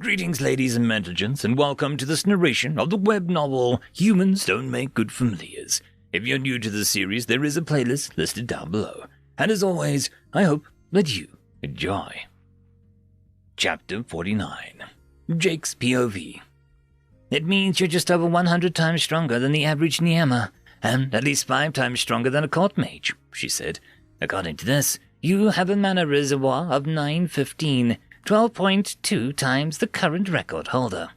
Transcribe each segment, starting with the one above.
Greetings, ladies and gentlemen, and welcome to this narration of the web novel Humans Don't Make Good Familiars. If you're new to the series, there is a playlist listed down below. And as always, I hope that you enjoy. Chapter 49. Jake's POV. It means you're just over 100 times stronger than the average Niema, and at least 5 times stronger than a court mage, she said. According to this, you have a mana reservoir of 915, 12.2 times the current record holder.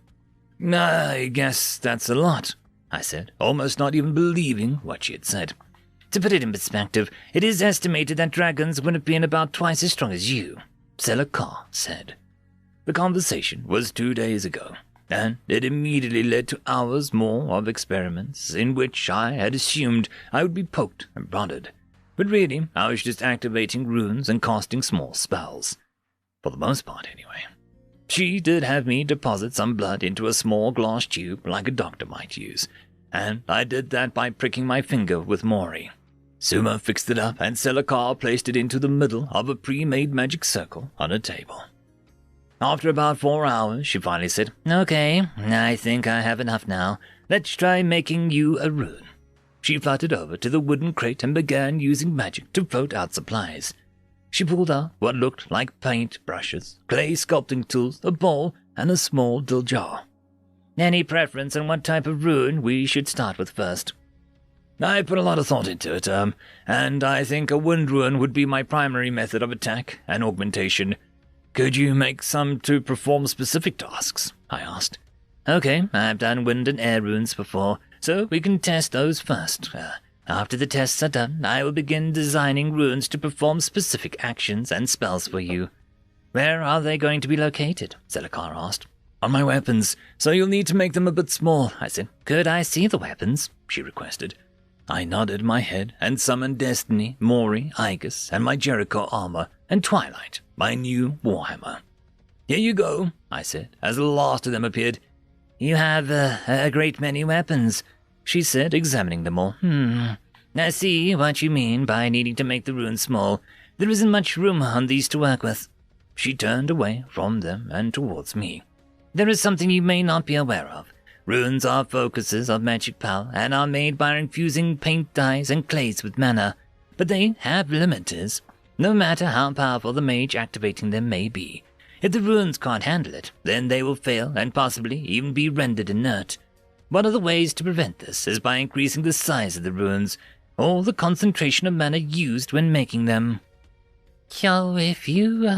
I guess that's a lot, I said, almost not even believing what she had said. To put it in perspective, it is estimated that dragons would have been about twice as strong as you, Selakar said. The conversation was 2 days ago, and it immediately led to hours more of experiments in which I had assumed I would be poked and prodded. But really, I was just activating runes and casting small spells. For the most part, anyway. She did have me deposit some blood into a small glass tube like a doctor might use, and I did that by pricking my finger with Mori. Suma fixed it up, and Selakar placed it into the middle of a pre-made magic circle on a table. After about 4 hours, she finally said, "Okay, I think I have enough now. Let's try making you a rune." She fluttered over to the wooden crate and began using magic to float out supplies. She pulled out what looked like paint brushes, clay sculpting tools, a bowl, and a small dill jar. "Any preference on what type of rune we should start with first?" I put a lot of thought into it, and I think a wind rune would be my primary method of attack and augmentation. Could you make some to perform specific tasks? I asked. Okay, I've done wind and air runes before, so we can test those first. After the tests are done, I will begin designing runes to perform specific actions and spells for you. Where are they going to be located? Selakar asked. On my weapons, so you'll need to make them a bit small, I said. Could I see the weapons? She requested. I nodded my head and summoned Destiny, Mori, Igus, and my Jericho armor, and Twilight, my new warhammer. Here you go, I said, as the last of them appeared. You have a great many weapons, she said, examining them all. I see what you mean by needing to make the runes small. There isn't much room on these to work with. She turned away from them and towards me. There is something you may not be aware of. Runes are focuses of magic power and are made by infusing paint dyes and clays with mana, but they have limiters, no matter how powerful the mage activating them may be. If the runes can't handle it, then they will fail and possibly even be rendered inert. One of the ways to prevent this is by increasing the size of the runes, or the concentration of mana used when making them. So if you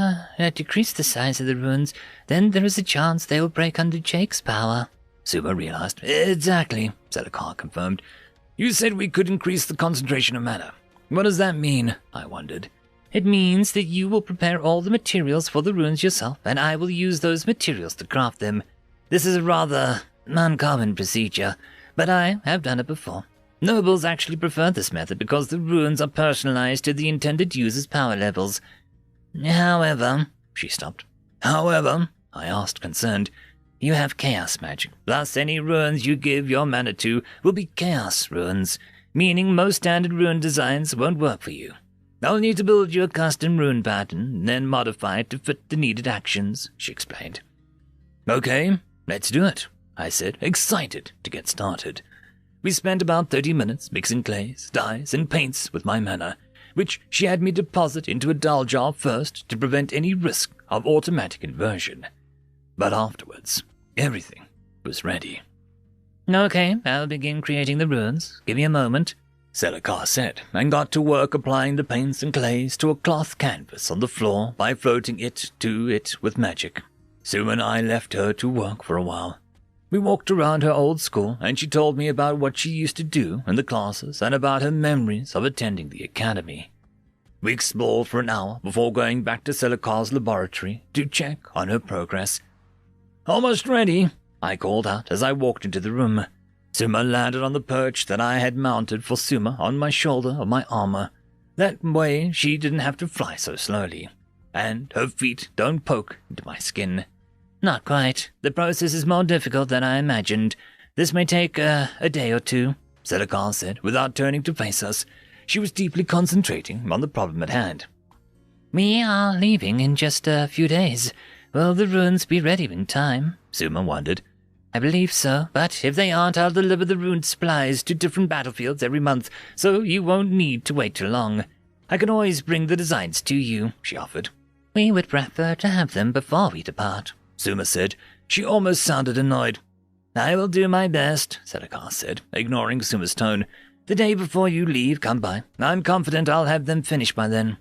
decrease the size of the runes, then there is a chance they will break under Jake's power, Suma realized. Exactly, Selakar confirmed. You said we could increase the concentration of mana. What does that mean? I wondered. It means that you will prepare all the materials for the runes yourself, and I will use those materials to craft them. This is a rather uncommon procedure, but I have done it before. Nobles actually prefer this method because the runes are personalized to the intended user's power levels. However, she stopped. However, I asked, concerned, you have chaos magic, thus any runes you give your mana to will be chaos runes, meaning most standard rune designs won't work for you. I'll need to build you a custom rune pattern, and then modify it to fit the needed actions, she explained. Okay, let's do it, I said, excited to get started. We spent about 30 minutes mixing clays, dyes, and paints with my mana, which she had me deposit into a dull jar first to prevent any risk of automatic inversion. But afterwards, everything was ready. Okay, I'll begin creating the runes. Give me a moment, Selakar said, and got to work applying the paints and clays to a cloth canvas on the floor by floating it to it with magic. Sue and I left her to work for a while. We walked around her old school, and she told me about what she used to do in the classes and about her memories of attending the academy. We explored for an hour before going back to Selakar's laboratory to check on her progress. Almost ready, I called out as I walked into the room. Suma landed on the perch that I had mounted for Suma on my shoulder of my armor. That way she didn't have to fly so slowly, and her feet don't poke into my skin. Not quite. The process is more difficult than I imagined. This may take a day or two, Selakar said, without turning to face us. She was deeply concentrating on the problem at hand. We are leaving in just a few days. Will the runes be ready in time? Suma wondered. I believe so, but if they aren't, I'll deliver the rune supplies to different battlefields every month, so you won't need to wait too long. I can always bring the designs to you, she offered. We would prefer to have them before we depart, Suma said. She almost sounded annoyed. I will do my best, Sedekar said, ignoring Suma's tone. The day before you leave, come by. I'm confident I'll have them finished by then.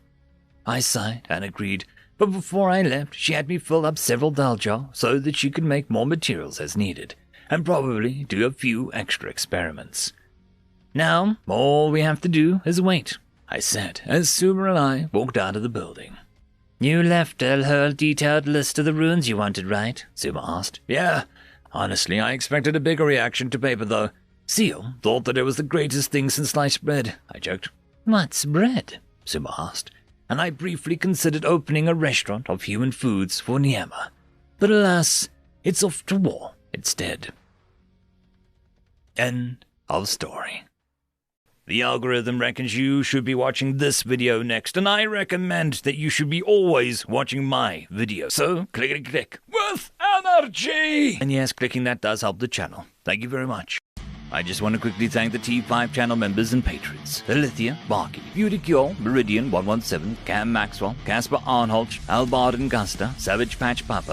I sighed and agreed, but before I left, she had me fill up several Daljar so that she could make more materials as needed, and probably do a few extra experiments. Now, all we have to do is wait, I said, as Suma and I walked out of the building. You left her detailed list of the runes you wanted, right? Suma asked. Yeah. Honestly, I expected a bigger reaction to paper, though. Seal thought that it was the greatest thing since sliced bread, I joked. What's bread? Suma asked, and I briefly considered opening a restaurant of human foods for Niema. But alas, it's off to war instead. End of story. The algorithm reckons you should be watching this video next, and I recommend that you should be always watching my video. So, click with energy! And yes, clicking that does help the channel. Thank you very much. I just want to quickly thank the T5 channel members and patrons. Alithia, Barky, Beauty Cure, Meridian 117, Cam Maxwell, Casper Arnholt, Albard and Gusta, Savage Patch Papa,